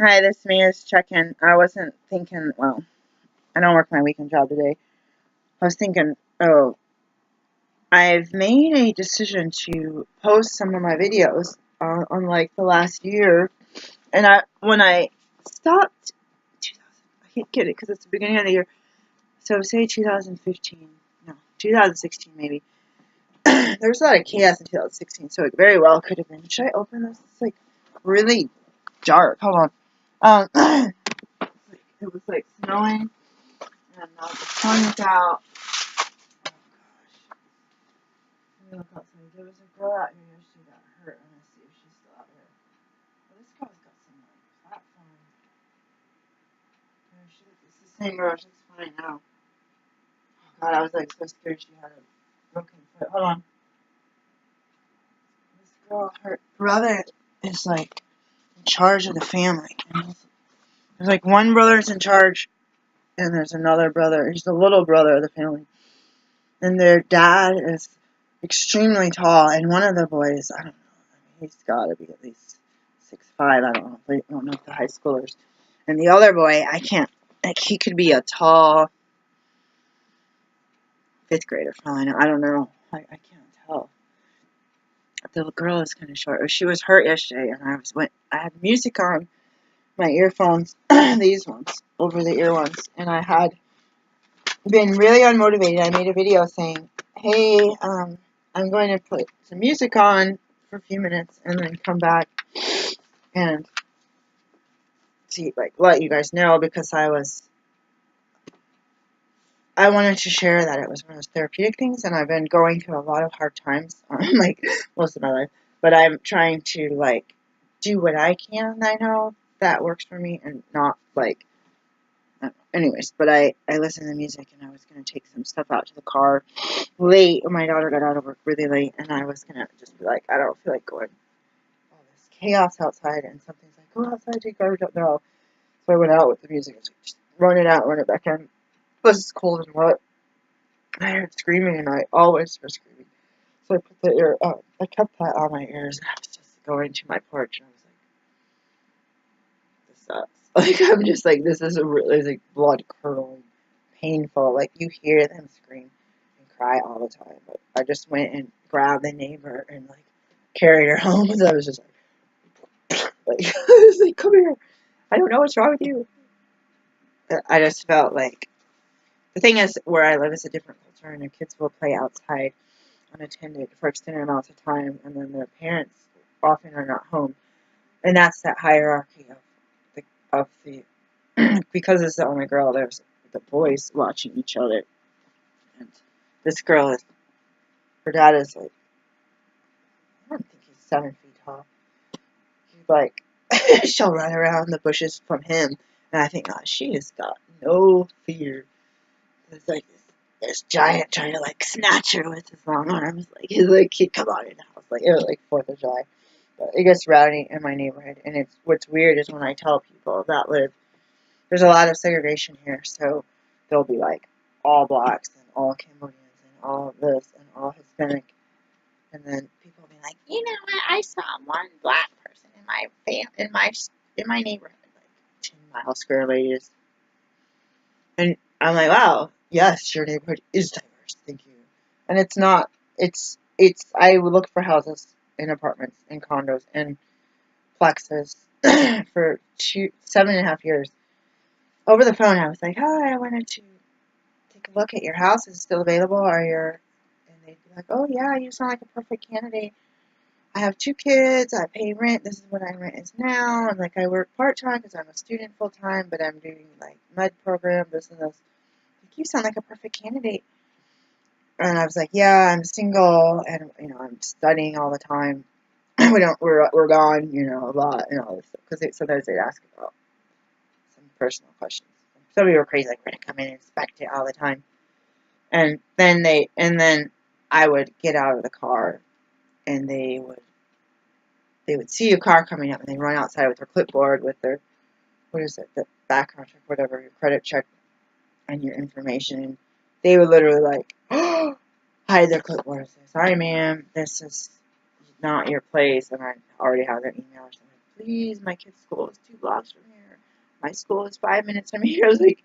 Hi, this is me. Is checking. I wasn't thinking. Well, I don't work my weekend job today. I was thinking. Oh, I've made a decision to post some of my videos on like the last year, and when I stopped, 2000, I can't get it because it's the beginning of the year. So say 2015, no, 2016 maybe. There was a lot of chaos in 2016, so it very well could have been. Should I open this? It's like really dark. Hold on. It was like snowing. And now the sun is out. Oh gosh. Let me look outside. There was a girl out here yesterday got hurt. I'm gonna see if she's still out here. Well, this girl's got some like platform. No, it's the same girl. She's fine now. Oh god, I was like so scared she had a broken foot. Hold on. This girl, her brother is like in charge of the family. And there's like one brother's in charge, and there's another brother. He's the little brother of the family. And their dad is extremely tall, and one of the boys, I don't know, he's got to be at least 6'5". I don't know if the high schoolers. And the other boy, I can't, like, he could be a tall fifth grader, probably. I don't know. I can't tell. The girl is kind of short. She was hurt yesterday, and I had music on my earphones, these ones, over the ear ones, and I had been really unmotivated. I made a video saying, hey, I'm going to put some music on for a few minutes and then come back and see, like, let you guys know, because I wanted to share that it was one of those therapeutic things, and I've been going through a lot of hard times, like, most of my life, but I'm trying to, like, do what I can, I know, that works for me, and not, like, anyways, but I listened to music, and I was going to take some stuff out to the car late. My daughter got out of work really late, and I was going to just be like, I don't feel like going all this chaos outside, and something's like, go outside, take garbage out. No. So I went out with the music. I was like, just run it out, run it back in. Plus, it's cold and wet. I heard screaming, and I always hear screaming. So I put I kept that on my ears, and I was just going to my porch, and I was like, this sucks. Like, I'm just like, this is really, like, blood curdling, painful. Like, you hear them scream and cry all the time. But I just went and grabbed the neighbor and, like, carried her home. So I was just like, I was like, come here. I don't know what's wrong with you. I just felt like, the thing is, where I live is a different culture, and the kids will play outside unattended for extended amounts of time, and then their parents often are not home. And that's that hierarchy of the because it's the only girl, there's the boys watching each other. And this girl her dad is like, I don't think he's 7 feet tall. He's like, she'll run around the bushes from him. And I think, oh, she has got no fear. It's like this giant trying to like snatch her with his long arms. Like, he's like, he'd come on in the house. Like, it was like 4th of July. But it gets rowdy in my neighborhood. And what's weird is when I tell people that there's a lot of segregation here, so there'll be like all blacks and all Cambodians and all this and all Hispanic, and then people will be like, you know what? I saw one black person in my neighborhood, like 10-mile square radius, and I'm like, wow, yes, your neighborhood is diverse, thank you. And it's not. It's. I would look for houses in apartments, in condos, in plexes for 7.5 years. Over the phone, I was like, hi, I wanted to take a look at your house. Is it still available? And they'd be like, oh, yeah, you sound like a perfect candidate. I have 2 kids. I pay rent. This is what my rent is now. And, like, I work part-time because I'm a student full-time, but I'm doing, like, med program, this and this. Like, you sound like a perfect candidate. And I was like, yeah, I'm single, and, I'm studying all the time. We're gone, a lot, and all this stuff. Because sometimes they'd ask about some personal questions. Some people were crazy, like, we're gonna come in and inspect it all the time. And then I would get out of the car, and they would see a car coming up, and they'd run outside with their clipboard, with their, what is it, the background check, whatever, your credit check, and your information. And they would literally, like, hide their clipboard and say, sorry, ma'am, this is not your place, and I already have their email or something. please, my kid's school is 2 blocks from here. My school is 5 minutes from here. I was like,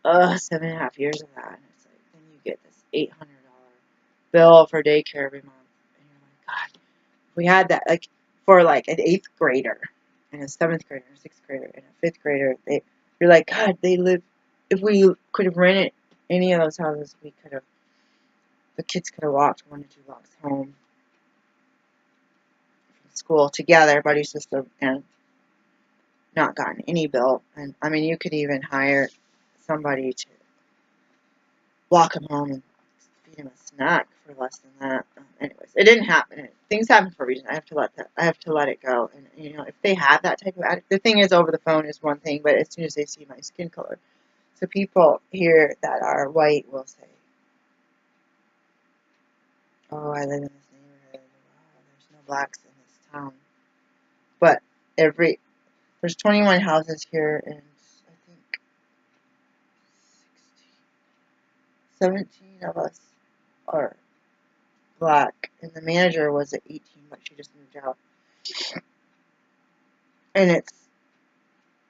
7.5 years of that. And it's like, then you get this $800 bill for daycare every month. And you're like, God, if we had that, like, for like an 8th grader and a 7th grader, and a 6th grader, and a 5th grader, you're like, God, they live, if we could have rented any of those houses, the kids could have walked 1 to 2 blocks home from school together, buddy system, and not gotten any bill. And I mean, you could even hire somebody to walk them home and feed them a snack for less than that. Anyways, it didn't happen. Things happen for a reason. I have to let it go. And if they have that type of attitude, the thing is, over the phone is one thing, but as soon as they see my skin color, so people here that are white will say, "Oh, I live in this neighborhood. Wow, there's no blacks in this town." But there's 21 houses here, and I think 17 of us are black, and the manager was at 18, but she just moved out. And it's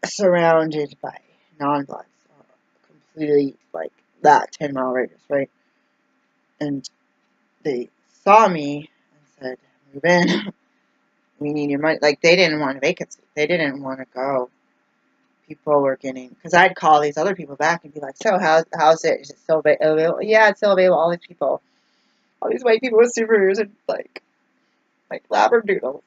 surrounded by non-blacks, completely like that 10-mile radius, right? And they saw me and said, "Move in. We need your money." Like, they didn't want a vacancy. They didn't want to go. People were getting, because I'd call these other people back and be like, "So how's it? Is it still available?" "Yeah, it's still available." All these white people with Subarus and like labradoodles,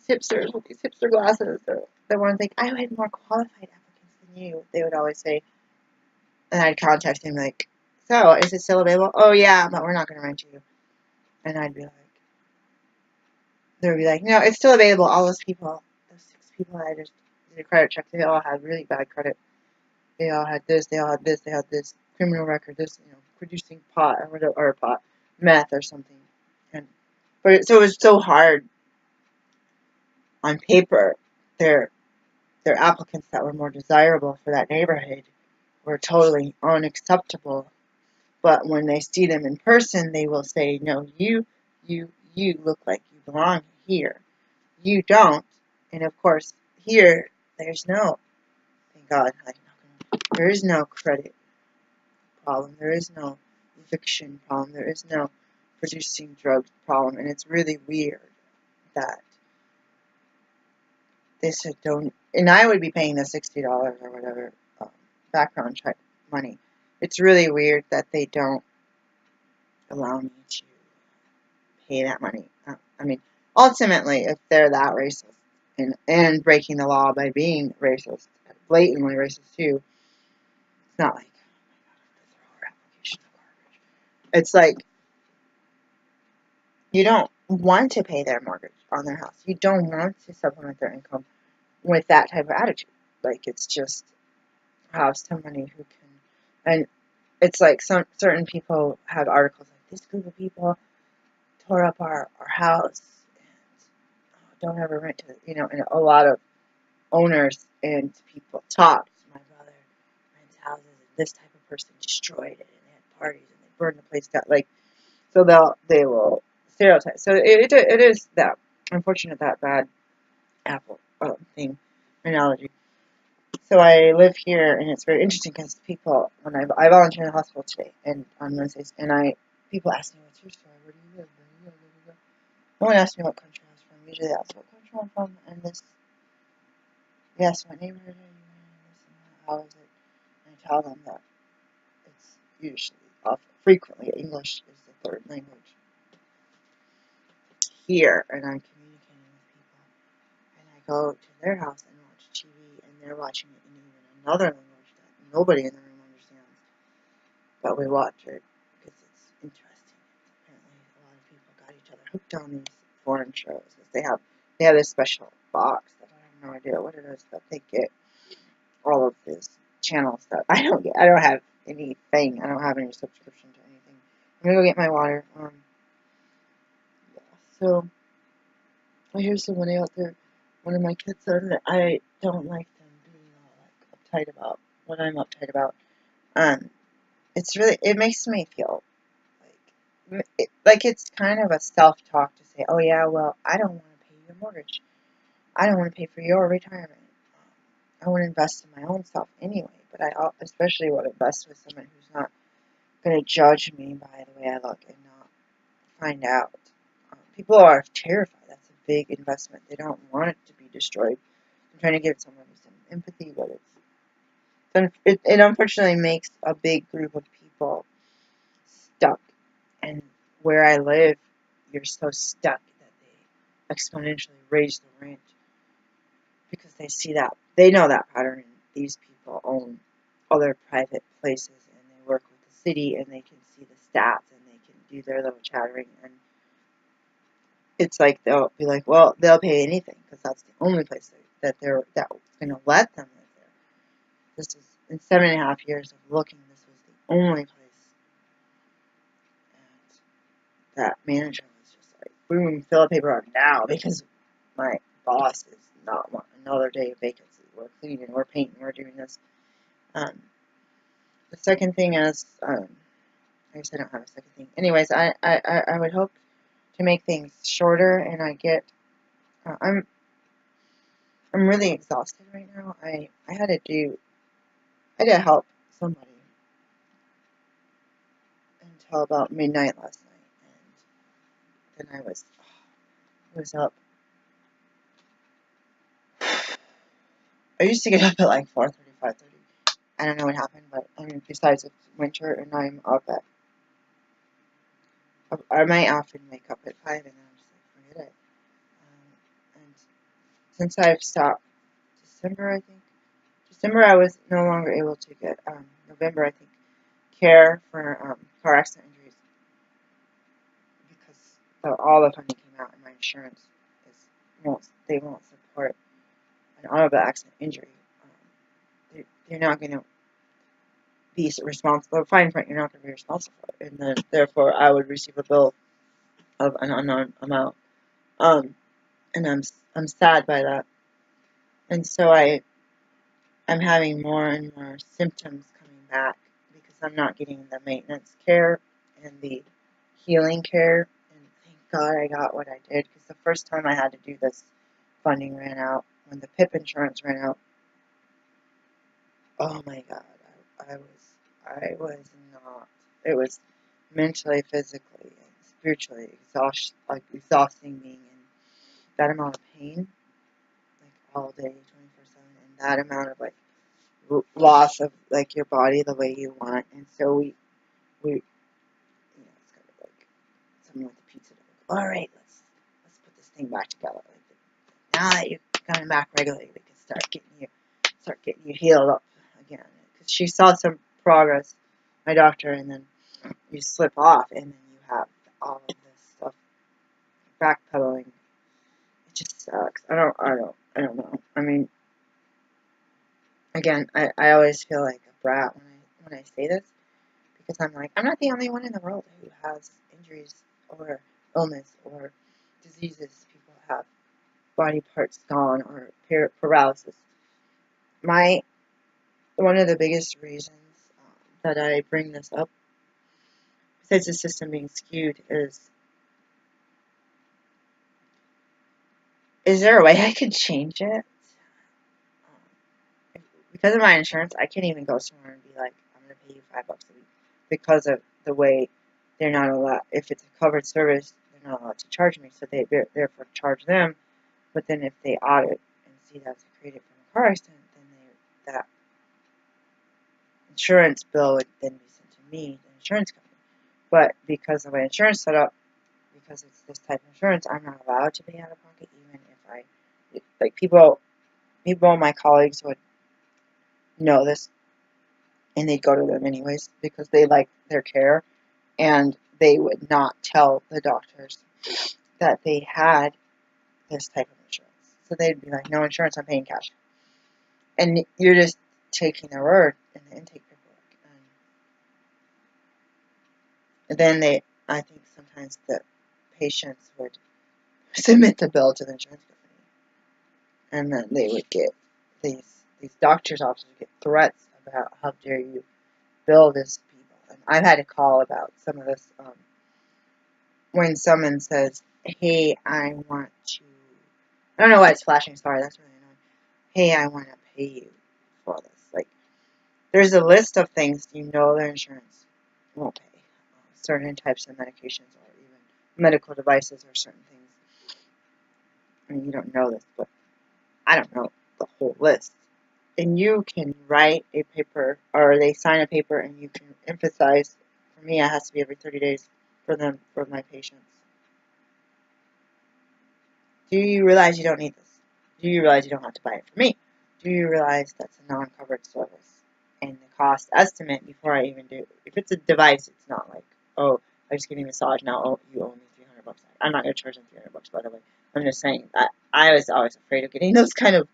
hipsters with these hipster glasses. They want to think, "I had more qualified applicants than you." They would always say, and I'd contact him like, "So is it still available?" "Oh yeah, but we're not going to rent you." And I'd be like, they would be like, "No, it's still available." All those 6 people that I just did a credit check, they all had really bad credit. They all had this, they all had this, they had this criminal record, this, producing pot or whatever, or meth or something. So it was so hard on paper. Their applicants that were more desirable for that neighborhood were totally unacceptable. But when they see them in person, they will say, "No, you look like you belong here. You don't." And of course, here, thank God, there is no credit problem. There is no eviction problem. There is no producing drugs problem. And it's really weird that they said don't, and I would be paying the $60 or whatever background check money. It's really weird that they don't allow me to pay that money. I mean, ultimately, if they're that racist and breaking the law by being racist, blatantly racist too, it's not like, "Oh my God, I have to throw our application in the garbage." It's like, you don't want to pay their mortgage on their house. You don't want to supplement their income with that type of attitude. Like, it's just have somebody who can, and it's like certain people have articles like, "This group of people tore up our house, and don't ever rent to," and a lot of owners and people talked. "My brother rents houses, and this type of person destroyed it, and they had parties, and they burned the place down." Like, so they will stereotype. So it is that unfortunate, that bad apple thing analogy. So I live here, and it's very interesting because people, when I volunteer in the hospital today, and on Wednesdays, and people ask me, "What's your story? Where do you live? Where do you live? Blah, blah, blah." No one asks me what country I was from. Usually they ask what country I'm from, and this, yes, what neighborhood are you in, this and that, how is it? And I tell them that it's usually, frequently, English is the 3rd language here, and I'm communicating with people. And I go to their house and watch TV, and they're watching it in even another language that nobody in the room understands. But we watch it because it's interesting. Apparently, a lot of people got each other hooked on these foreign shows. They have this special box that I have no idea what it is, but they get all of these channels that I don't get. I don't have anything. I don't have any subscription to anything. I'm gonna go get my water. Yeah. So I hear somebody out there. One of my kids said that I don't like them being all like uptight about what I'm uptight about. It makes me feel like it's kind of a self-talk to say, "Oh yeah, well, I don't want to pay your mortgage. I don't want to pay for your retirement. I want to invest in my own self anyway, but I especially want to invest with someone who's not going to judge me by the way I look and not find out. People are terrified. That's a big investment. They don't want it to be destroyed. I'm trying to give somebody some empathy, but it unfortunately makes a big group of people stuck. And where I live, you're so stuck that they exponentially raise the rent because they see that. They know that pattern. These people own other private places and they work with the city and they can see the stats and they can do their little chattering. And it's like they'll be like, well, they'll pay anything because that's the only place that's going to let them live there. This is in 7.5 years of looking. This was the only place. That manager was just like, boom, fill a paperwork now because my boss is not wanting another day of vacancy. We're cleaning, we're painting, we're doing this. The second thing is, I guess I don't have a second thing. Anyways, I would hope to make things shorter, and I'm really exhausted right now. I had to help somebody until about midnight last night, and then I was up. I used to get up at like 4:30, 5:30. I don't know what happened, but besides it's winter and I'm up at, I might often wake up at 5 and then I'm just like, forget it. And since I've stopped December I was no longer able to get, November I think, care for car accident injuries because all the funding came out and my insurance they won't support an automobile accident injury. They're not going to be responsible. Fine print, you're not going to be responsible for it. And then, therefore, I would receive a bill of an unknown amount. And I'm sad by that. And so I'm having more and more symptoms coming back because I'm not getting the maintenance care and the healing care. And thank God I got what I did because the first time I had to do this, funding ran out. When the PIP insurance ran out, oh my God, I was not. It was mentally, physically, and spiritually exhausting being in that amount of pain, like all day, 24/7, and that amount of like loss of like your body the way you want. And so we, it's kind of like someone with a pizza dough. All right, let's put this thing back together. Like, now that you're coming back regularly, we can start getting you healed up again. Because she saw some progress, my doctor, and then you slip off, and then you have all of this stuff backpedaling. It just sucks. I don't know. I mean, again, I always feel like a brat when I say this because I'm like, I'm not the only one in the world who has injuries or illness or diseases. People have body parts gone or paralysis. One of the biggest reasons that I bring this up, besides the system being skewed, is there a way I could change it? Because of my insurance, I can't even go somewhere and be like, I'm going to pay you $5 a week because of the way they're not allowed. If it's a covered service, they're not allowed to charge me, so they therefore charge them. But then if they audit and see that's created from a car accident, then that insurance bill would then be sent to me, the insurance company. But because of my insurance setup, because it's this type of insurance, I'm not allowed to pay out of pocket, even if people, my colleagues would know this, and they'd go to them anyways because they like their care, and they would not tell the doctors that they had this type of insurance. So they'd be like, no insurance, I'm paying cash. And you're just taking their word in the intake paperwork. And then I think sometimes the patients would submit the bill to the insurance company. And then they would get, these doctors' offices would get threats about how dare you bill this people. And I've had a call about some of this when someone says, hey, I want to I don't know why it's flashing. Sorry, that's really annoying. Hey, I want to pay you for this. Like, there's a list of things you know their insurance won't pay. Certain types of medications or even medical devices or certain things. I mean, you don't know this, but I don't know the whole list. And you can write a paper, or they sign a paper, and you can emphasize. For me, it has to be every 30 days for them, for my patients. Do you realize you don't need this? Do you realize you don't have to buy it for me? Do you realize that's a non-covered service? And the cost estimate before I even do. If it's a device, it's not like, oh, I'm just getting a massage now. Oh, you owe me $300. I'm not going to charge them $300, by the way. I'm just saying that I was always afraid of getting those kind of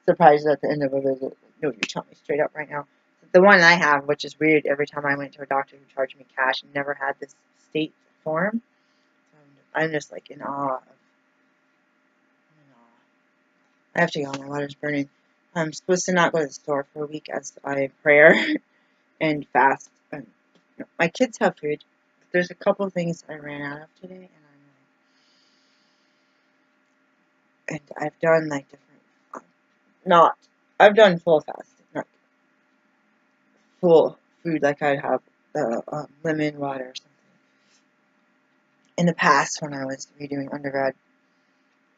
surprises at the end of a visit. No, you're telling me straight up right now. The one I have, which is weird, every time I went to a doctor who charged me cash and never had this state form, I'm just like in awe of. I have to go. My water's burning. I'm supposed to not go to the store for a week as I prayer and fast. And, my kids have food. There's a couple of things I ran out of today, and I've done like different. Not. I've done full fasting, not full food like I'd have lemon water or something. In the past, when I was redoing undergrad,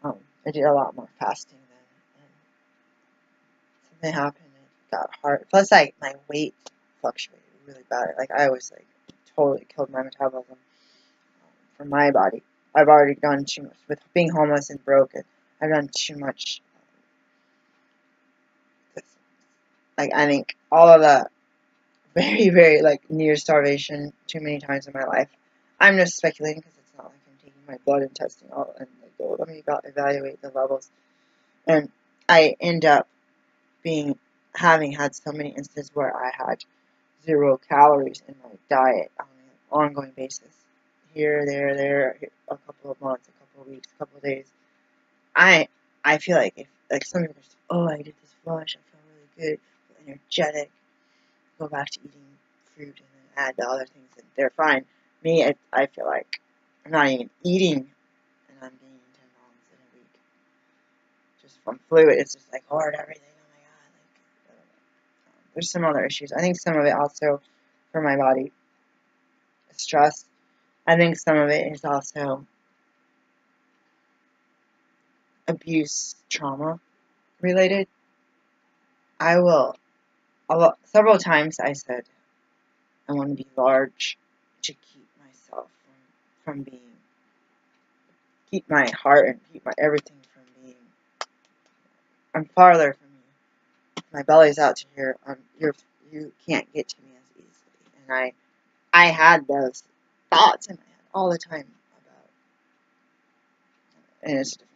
I did a lot more fasting then. And something happened. It got hard. Plus, like my weight fluctuated really bad. Like I was like totally killed my metabolism for my body. I've already done too much with being homeless and broken. I've done too much. Like I think all of that very very like near starvation too many times in my life. I'm just speculating because it's not like I'm taking my blood and testing all and like, oh, let me evaluate the levels. And I end up having had so many instances where I had 0 calories in my diet on an ongoing basis. Here, there, a couple of months, a couple of weeks, a couple of days. I feel like if like some people just, oh, I did this flush, I feel really good, feel energetic. Go back to eating fruit and then add the other things, and they're fine. Me, I feel like I'm not even eating, and I'm gaining 10 pounds in a week just from fluid. It's just like hard everything. Oh my god, like there's some other issues. I think some of it also for my body is stress. I think some of it is also abuse, trauma related. I will, several times I said, I want to be large to keep myself from keep my heart and keep my everything from being, I'm farther from you. My belly's out to here. You can't get to me as easily. And I had those thoughts in my head all the time about, and it's a different